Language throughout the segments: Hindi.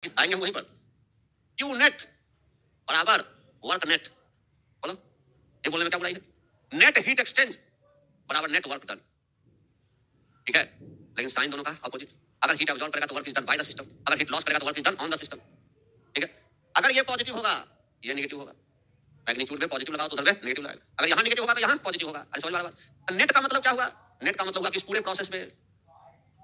आएंगे हम वहीं पर। क्यू नेट बराबर वर्क नेट। बोलो ये बोलने में क्या बुराई है? नेट हीट एक्सचेंज बराबर नेट वर्क डन। ठीक है, लेकिन साइन दोनों का अपोजिट। अगर हीट एब्जॉर्ब करेगा तो work is done by the system, अगर हीट लॉस करेगा तो work is done on the system. ठीक है, अगर ये पॉजिटिव होगा ये नेगेटिव होगा। मैग्नीट्यूड में पॉजिटिव लगाओ तो उधर में नेगेटिव लगाएगा, अगर यहाँ नेगेटिव होगा तो यहाँ पॉजिटिव होगा। अरे समझ में आ रहा है? नेट का मतलब क्या हुआ? नेट का मतलब हुआ कि इस पूरे प्रोसेस में,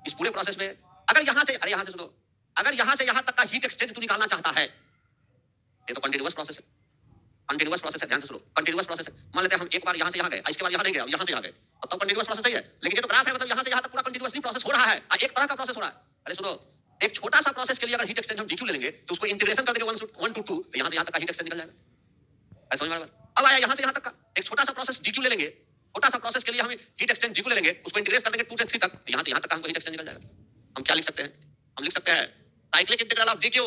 इस पूरे प्रोसेस में अगर यहाँ से, अरे यहाँ से सुनो, अगर यहाँ से यहाँ तक का हीट एक्सचेंज तू निकालना चाहता है, ये तो कंटिन्यूअस प्रोसेस है। कंटिन्यूअस प्रोसेस है, ध्यान से सुनो, कंटिन्यूअस प्रोसेस है। मान लेते हैं हम एक बार यहाँ से यहाँ गए, इसके बाद यहाँ नहीं गए, अब यहाँ से यहाँ गए, तब कंटिन्यूअस प्रोसेस नहीं है। लेकिन ये तो ग्राफ है, मतलब यहाँ से यहाँ तक पूरा कंटिन्यूअसली प्रोसेस हो रहा है, एक तरह का प्रोसेस हो रहा है। अरे सुनो, एक छोटा सा प्रोसेस के लिए अगर हीट एक्सचेंज हम d2 ले लेंगे तो उसको इंटीग्रेशन कर देंगे 1 to 2, तो यहाँ से यहाँ तक का हीट एक्सचेंज निकल जाएगा। ऐसा समझ में आ रहा है? अब आया यहाँ से यहाँ तक का एक छोटा सा प्रोसेस d2 ले लेंगे, छोटा सा प्रोसेस के लिए हम हीट एक्सचेंज d2 ले लेंगे, उसको इंटीग्रेट कर देंगे 2 से 3 तक, तो यहाँ से यहाँ तक का हमको हीट एक्सचेंज निकल जाएगा। हम क्या लिख सकते हैं? हम लिख सकते हैं साइक्लिक इंटीग्रल ऑफ dq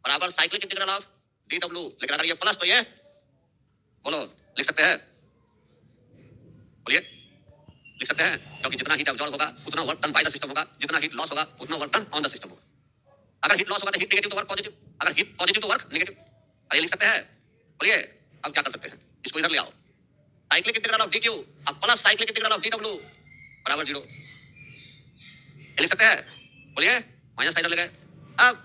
बराबर साइक्लिक इंटीग्रल ऑफ dw। लेकिन अगर ये प्लस तो ये बोलो लिख सकते हैं? बोलिए लिख सकते हैं, क्योंकि जितना हीट एब्जॉर्ब होगा उतना work done by the system होगा, जितना हीट लॉस होगा उतना work done on the system होगा। अगर हीट लॉस होगा तो हीट नेगेटिव तो वर्क पॉजिटिव, अगर हीट पॉजिटिव तो वर्क नेगेटिव। अरे लिख सकते हैं? बोलिए अब क्या कर सकते हैं? इसको इधर ले आओ, साइक्लिक इंटीग्रल ऑफ dq अब plus cyclic integral of dw बराबर 0। ये लिख सकते हैं? बोलिए माइनस साइन ले गए। अब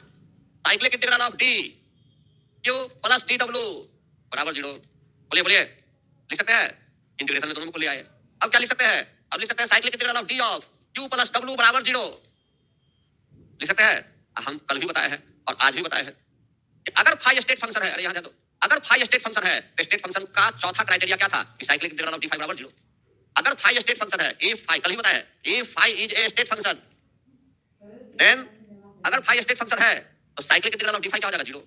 cyclic integral of dq plus dw बराबर 0। बोलिए बोलिए लिख सकते हैं? इंटीग्रेशन में दोनों को ले आए। अब क्या लिख सकते हैं? अब लिख सकते हैं cyclic integral of d of q plus w बराबर 0। लिख सकते हैं? हम कल भी बताए हैं और आज भी बताए हैं कि अगर फाई स्टेट फंक्शन है, अरे यहाँ दो, अगर फाई स्टेट फंक्शन है तो स्टेट फंक्शन का चौथा क्राइटेरिया क्या था? कि cyclic integral of d phi बराबर 0। अगर फाई स्टेट फंक्शन है, ए फाई कल ही बताया है, A phi is a state function, then अगर फाई स्टेट फंक्शन है तो cyclic integral of d phi क्या हो जाएगा? 0।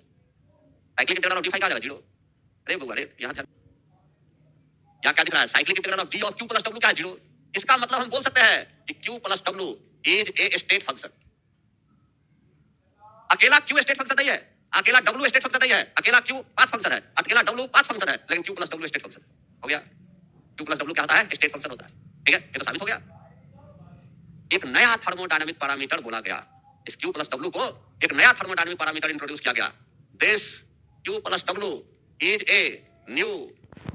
Cyclic integral of d phi क्या हो जाएगा? 0। अरे वो अरे यहाँ क्या दिख रहा है? Cyclic integral of d of q plus w क्या है? 0। इसका मतलब हम बोल सकते हैं कि q plus w is a state function. अकेला q स्टेट फंक्शन नहीं है, अकेला w स्टेट फंक्शन नहीं है, अकेला q पाथ फंक्शन है, अकेला w पाथ फंक्शन है, लेकिन q plus w state function हो गया। q प्लस w क्या होता है? स्टेट फंक्शन होता है। ठीक है, ये तो साबित हो गया। एक नया थर्मोडायनामिक पैरामीटर बोला गया, इस q प्लस w को एक नया थर्मोडायनामिक पैरामीटर इंट्रोड्यूस किया गया। This q plus w is a new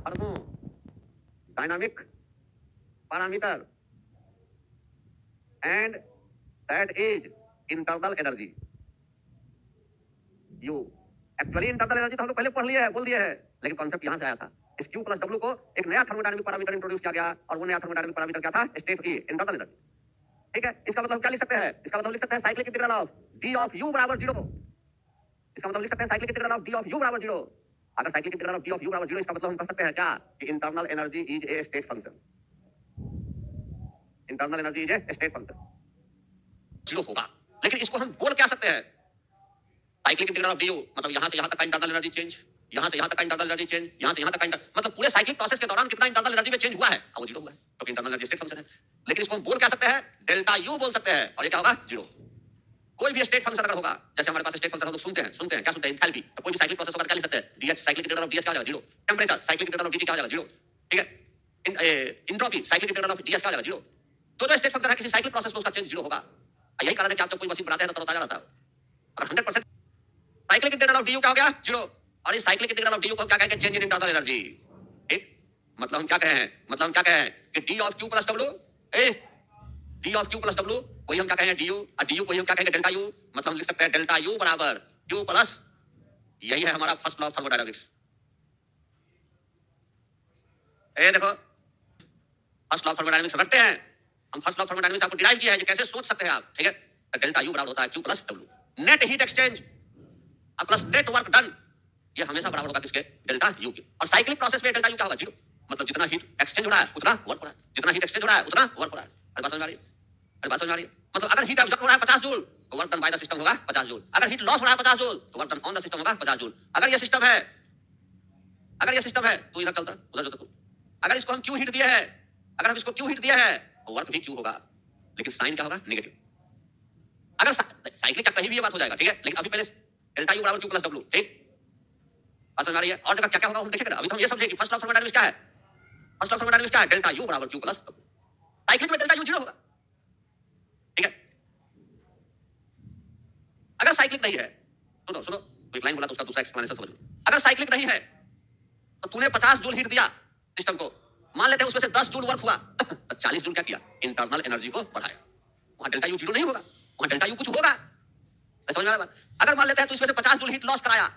thermodynamic parameter and that is internal energy you. Actually internal energy तो हम लोग पहले पढ़ लिए है, बोल दिए है, लेकिन कॉन्सेप्ट यहां से आया था। इस q प्लस w को एक नया थर्मोडायनामिक पैरामीटर इंट्रोड्यूस किया गया और वो नया थर्मोडायनामिक पैरामीटर क्या था? स्टेट ई, इंटरनल एनर्जी। ठीक है, इसका मतलब क्या लिख सकते हैं? इसका मतलब लिख सकते हैं cyclic integral of d of u बराबर 0। इसका मतलब लिख सकते हैं cyclic integral of d of u बराबर 0। अगर cyclic integral of d of u बराबर 0, इसका मतलब हम कह सकते हैं क्या? कि internal energy is a state function. Internal energy is a state function 0 होगा। लेकिन इसको हम बोल क्या सकते हैं? साइक्लिक इंटीग्रल ऑफ du मतलब यहां से यहां तक का इंटरनल एनर्जी चेंज, यहां से यहां तक का इंटरनल एनर्जी चेंज, यहां से यहां तक का मतलब पूरे साइक्लिक प्रोसेस के दौरान कितना इंटरनल एनर्जी में चेंज हुआ है, वो 0 हुआ है, क्योंकि इंटरनल एनर्जी स्टेट फंक्शन है। लेकिन इसको हम बोल क्या सकते हैं? डेल्टा u बोल सकते हैं, और ये क्या होगा? 0। कोई भी स्टेट फंक्शन अगर होगा, जैसे हमारे पास स्टेट फंक्शन हम लोग सुनते हैं क्या सुनते हैं? एंथैल्पी। तो कोई भी साइक्लिक प्रोसेस होगा क्या लिख सकते हैं? dh cyclic integral of dh क्या हो जाएगा? 0। Temperature cyclic integral of dt क्या हो जाएगा? 0। ठीक है, entropy cyclic integral of ds क्या हो जाएगा? 0। तो स्टेट फंक्शन है किसी साइक्लिक प्रोसेस में, उसका चेंज 0 होगा। यही कारण है कि आप जब कोई मशीन बनाते हैं तो तरोताजा रहता है। अगर 100% साइक्लिक इंटीग्रल ऑफ du क्या हो गया? 0। और इस साइक्लिक इंटीग्रल ऑफ du को हम क्या कहेंगे? Change in internal energy. ठीक, मतलब हम क्या कहे हैं? मतलब हम क्या कहे हैं कि d of q plus w, d of q plus w कोई हम क्या कहेंगे? du, और du कोई हम क्या कहेंगे? Delta u। मतलब हम लिख सकते हैं डेल्टा u बराबर q प्लस, यही है हमारा फर्स्ट लॉ ऑफ थर्मोडायनामिक्स। ए देखो, फर्स्ट लॉ ऑफ थर्मोडायनामिक्स रखते हैं हम, फर्स्ट लॉ ऑफ थर्मोडायनामिक्स आपको डिराइव किया है, कैसे सोच सकते हैं आप। ठीक है, डेल्टा u बराबर होता है q plus w। Net heat exchange plus net work done, ये हमेशा बराबर होगा किसके? डेल्टा u के। और साइक्लिक प्रोसेस में डेल्टा u क्या होगा? 0। मतलब जितना हीट एक्सचेंज हो रहा है उतना वर्क हो रहा है, जितना हीट एक्सचेंज हो रहा है उतना वर्क हो रहा है। अरे बात समझ आ रही है? अरे बात समझ आ रही है? मतलब अगर हीट एब्जॉर्ब हो रहा है 50 जूल तो work done by the system होगा 50 जूल। अगर हीट लॉस हो रहा है 50 जूल तो work done on the system होगा 50 जूल। अगर ये सिस्टम है, अगर ये सिस्टम है तो इधर चलता उधर जो तू, अगर इसको हम क्यू हीट दिए है, अगर हम इसको क्यू हीट दिए है तो वर्क भी क्यू होगा, लेकिन साइन क्या होगा? नेगेटिव। अगर साइक्लिक का कहीं भी ये बात हो जाएगा। ठीक है, लेकिन अभी पहले डेल्टा यू बराबर क्यू प्लस डब्ल्यू। ठीक, समझ आ रही है? और जगह क्या क्या होगा हम देखेंगे। अभी तो हम ये समझे कि फर्स्ट लॉ ऑफ थर्मोडायनामिक्स क्या है? फर्स्ट लॉ ऑफ थर्मोडायनामिक्स क्या है? डेल्टा यू बराबर क्यू प्लस डब्ल्यू। साइक्लिक में डेल्टा यू 0 होगा। ठीक है, अगर साइक्लिक नहीं है सुनो सुनो, तो एक लाइन बोला तो उसका दूसरा एक्सप्लेनेशन समझ लो। अगर साइक्लिक नहीं है तो तूने 50 जूल हीट दिया सिस्टम को, मान लेते हैं उसमें से 10 जूल वर्क हुआ तो 40 जूल क्या किया, इंटरनल एनर्जी को बढ़ाया। वहां डेल्टा यू जीरो नहीं होगा, वहां डेल्टा यू कुछ होगा। समझ में आ रहा है बात? अगर मान लेते हैं तो इसमें से 50 जूल हीट लॉस कराया